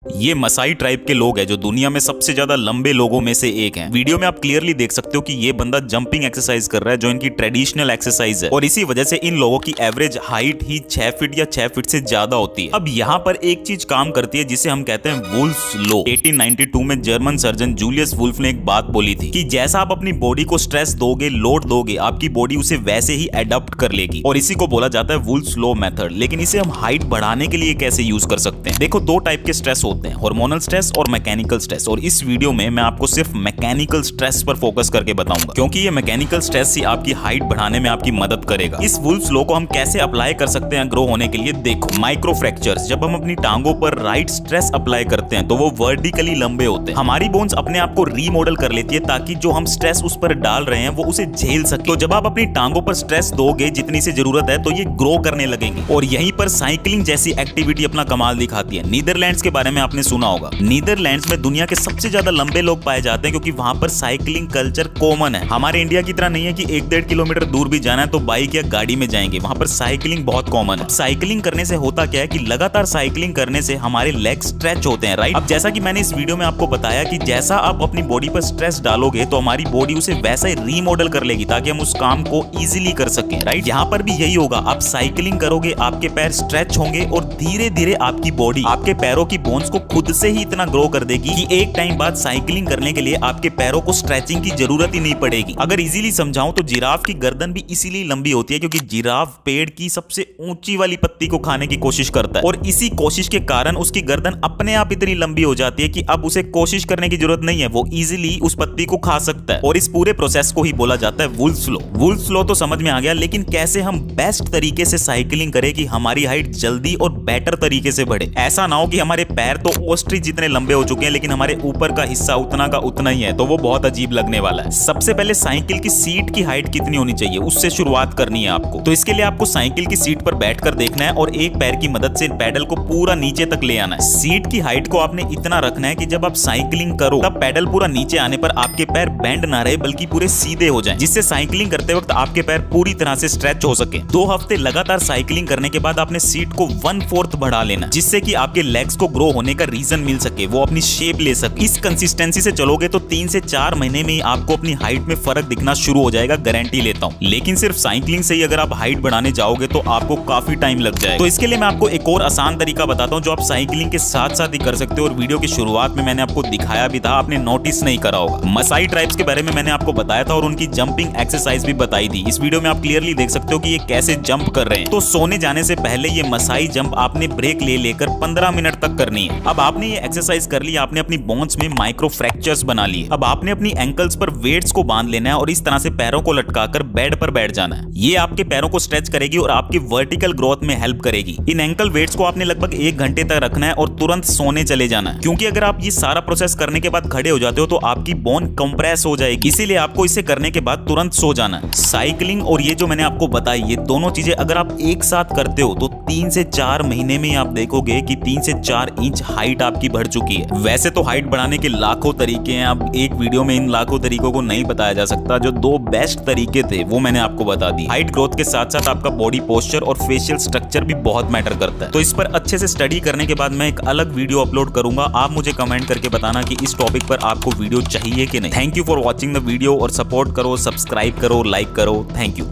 ये मसाई ट्राइब के लोग हैं जो दुनिया में सबसे ज्यादा लंबे लोगों में से एक हैं। वीडियो में आप क्लियरली देख सकते हो कि ये बंदा जंपिंग एक्सरसाइज कर रहा है जो इनकी ट्रेडिशनल एक्सरसाइज है और इसी वजह से इन लोगों की एवरेज हाइट ही 6 फीट या 6 फीट से ज्यादा होती है। अब यहाँ पर एक चीज काम करती है जिसे हम कहते हैं वुल्फ्स लॉ। 1892 में जर्मन सर्जन जूलियस वुल्फ ने एक बात बोली थी कि जैसा आप अपनी बॉडी को स्ट्रेस दोगे, लोड दोगे, आपकी बॉडी उसे वैसे ही एडॉप्ट कर लेगी और इसी को बोला जाता है वुल्फ्स लॉ मेथड। लेकिन इसे हम हाइट बढ़ाने के लिए कैसे यूज कर सकते हैं? देखो, दो टाइप के स्ट्रेस होते हैं, हार्मोनल स्ट्रेस और मैकेनिकल स्ट्रेस। और इस वीडियो में मैं आपको सिर्फ मैकेनिकल स्ट्रेस पर फोकस करके बताऊंगा क्योंकि ये मैकेनिकल स्ट्रेस ही आपकी हाइट बढ़ाने में आपकी मदद करेगा। इस वुल्फ्स लॉ को हम कैसे अप्लाई कर सकते हैं ग्रो होने के लिए? देखो, माइक्रो फ्रैक्चर्स। जब हम अपनी टांगों पर राइट स्ट्रेस अप्लाई करते हैं तो वो वर्टिकली लंबे होते हैं। हमारी बोन्स अपने आप को रीमॉडल कर लेती है ताकि जो हम स्ट्रेस उस पर डाल रहे हैं वो उसे झेल सके। तो जब आप अपनी टांगों पर स्ट्रेस दोगे जितनी से जरूरत है तो ये ग्रो करने लगेंगे और यहीं पर साइकिलिंग जैसी एक्टिविटी अपना कमाल दिखाती है। नीदरलैंड्स के बारे में आपने सुना होगा। नीदरलैंड्स में दुनिया के सबसे ज्यादा लंबे लोग पाए जाते हैं क्योंकि वहां पर साइकिलिंग कल्चर कॉमन है। हमारे इंडिया की तरह नहीं है कि 1-1.5 किलोमीटर दूर भी जाना है तो बाइक या गाड़ी में जाएंगे। वहां पर साइकिलिंग बहुत कॉमन है। साइकिलिंग करने से होता क्या है कि लगातार साइकिलिंग करने से हमारे लेग स्ट्रेच होते हैं, राइट? अब जैसा कि मैंने इस वीडियो में आपको बताया कि जैसा आप अपनी बॉडी पर स्ट्रेस डालोगे तो हमारी बॉडी उसे वैसा ही रीमॉडल कर लेगी ताकि हम उस काम को इजीली कर सकें, राइट? यहाँ पर भी यही होगा। आप साइकिलिंग करोगे, आपके पैर स्ट्रेच होंगे और धीरे धीरे आपकी बॉडी आपके पैरों की बोन्स को खुद से ही इतना ग्रो कर देगी कि एक टाइम बाद साइकिलिंग करने के लिए आपके पैरों को स्ट्रेचिंग की जरूरत ही नहीं पड़ेगी। अगर इजीली समझाऊं तो जिराफ की गर्दन भी इसीलिए लंबी होती है क्योंकि जिराफ पेड़ की सबसे ऊंची वाली पत्ती को खाने की कोशिश करता है और इसी कोशिश के कारण उसकी गर्दन अपने आप इतनी लंबी हो जाती है कि अब उसे कोशिश करने की जरूरत नहीं है, वो इजीली उस पत्ती को खा सकता है। और इस पूरे प्रोसेस को ही बोला जाता है वुल्फ्स लॉ। वुल्फ्स लॉ तो समझ में आ गया, लेकिन कैसे हम बेस्ट तरीके से साइकिलिंग करें कि हमारी हाइट जल्दी और बेटर तरीके से बढ़े? ऐसा ना हो कि हमारे पैर तो ऑस्ट्रिच जितने लंबे हो चुके हैं लेकिन हमारे ऊपर का हिस्सा उतना का उतना ही है, तो वो बहुत अजीब लगने वाला है। सबसे पहले साइकिल की सीट की हाइट कितनी होनी चाहिए उससे शुरुआत करनी है आपको। तो इसके लिए आपको साइकिल की सीट पर बैठकर देखना है और एक पैर की मदद से पैडल को पूरा नीचे तक ले आना है। सीट की हाइट को आपने इतना रखना है कि जब आप साइकिलिंग करो तब पैडल पूरा नीचे आने पर आपके पैर बेंड ना रहे बल्कि पूरे सीधे हो जाएं, जिससे साइकिलिंग करते वक्त आपके पैर पूरी तरह से स्ट्रेच हो सके। 2 हफ्ते लगातार साइकिलिंग करने के बाद आपने सीट को 1/4 बढ़ा लेना, जिससे कि आपके लेग्स को ग्रो होने का रीजन मिल सके, वो अपनी शेप ले सके। इस कंसिस्टेंसी से चलोगे तो 3 से 4 महीने में ही आपको अपनी हाइट में फर्क दिखना शुरू हो जाएगा, गारंटी लेता हूँ। लेकिन सिर्फ साइकिलिंग से ही अगर आप हाइट बढ़ाने जाओगे तो आपको काफी टाइम लग जाएगा। तो इसके लिए मैं आपको एक और आसान तरीका बताता हूँ जो आप साइकिलिंग के साथ साथ ही कर सकते हो और वीडियो की शुरुआत में मैंने आपको दिखाया भी था, आपने नोटिस नहीं करा होगा। मसाई ट्राइब्स के बारे में मैंने आपको बताया था और उनकी जंपिंग एक्सरसाइज भी बताई थी। इस वीडियो में आप क्लियरली देख सकते हो कि ये कैसे जंप कर रहे हैं। तो सोने जाने से पहले ये मसाई जंप आपने ब्रेक ले लेकर 15 मिनट तक करनी है। अब आपने ये एक्सरसाइज कर ली, आपने अपनी बोन्स में माइक्रो फ्रैक्चर्स बना लिए। अब आपने अपनी एंकल्स पर वेट्स को बांध लेना है और इस तरह से पैरों को लटकाकर बेड पर बैठ जाना है। ये आपके पैरों को स्ट्रेच करेगी और आपकी वर्टिकल ग्रोथ में हेल्प करेगी। इन एंकल वेट्स को आपने लगभग 1 घंटे तक रखना है और तुरंत सोने चले जाना है, क्योंकि अगर आप ये सारा प्रोसेस करने के बाद खड़े हो जाते हो तो आपकी बोन कंप्रेस हो जाएगी। इसीलिए आपको इसे करने के बाद तुरंत सो जाना है। साइकिलिंग और ये जो मैंने आपको बताई, ये दोनों चीजें अगर आप एक साथ करते हो तो 3 से 4 महीने में आप देखोगे कि 3 से 4 इंच हाइट आपकी बढ़ चुकी है। वैसे तो हाइट बढ़ाने के लाखों तरीके हैं, अब एक वीडियो में इन लाखों तरीकों को नहीं बताया जा सकता। जो 2 बेस्ट तरीके थे वो मैंने आपको बता दी। हाइट ग्रोथ के साथ साथ आपका बॉडी पोस्चर और फेशियल स्ट्रक्चर भी बहुत मैटर करता है। तो इस पर अच्छे से स्टडी करने के बाद मैं एक अलग वीडियो अपलोड करूंगा। आप मुझे कमेंट करके बताना कि इस टॉपिक पर आपको वीडियो चाहिए कि नहीं। Thank you for watching the video और सपोर्ट करो, सब्सक्राइब करो, लाइक करो। Thank you.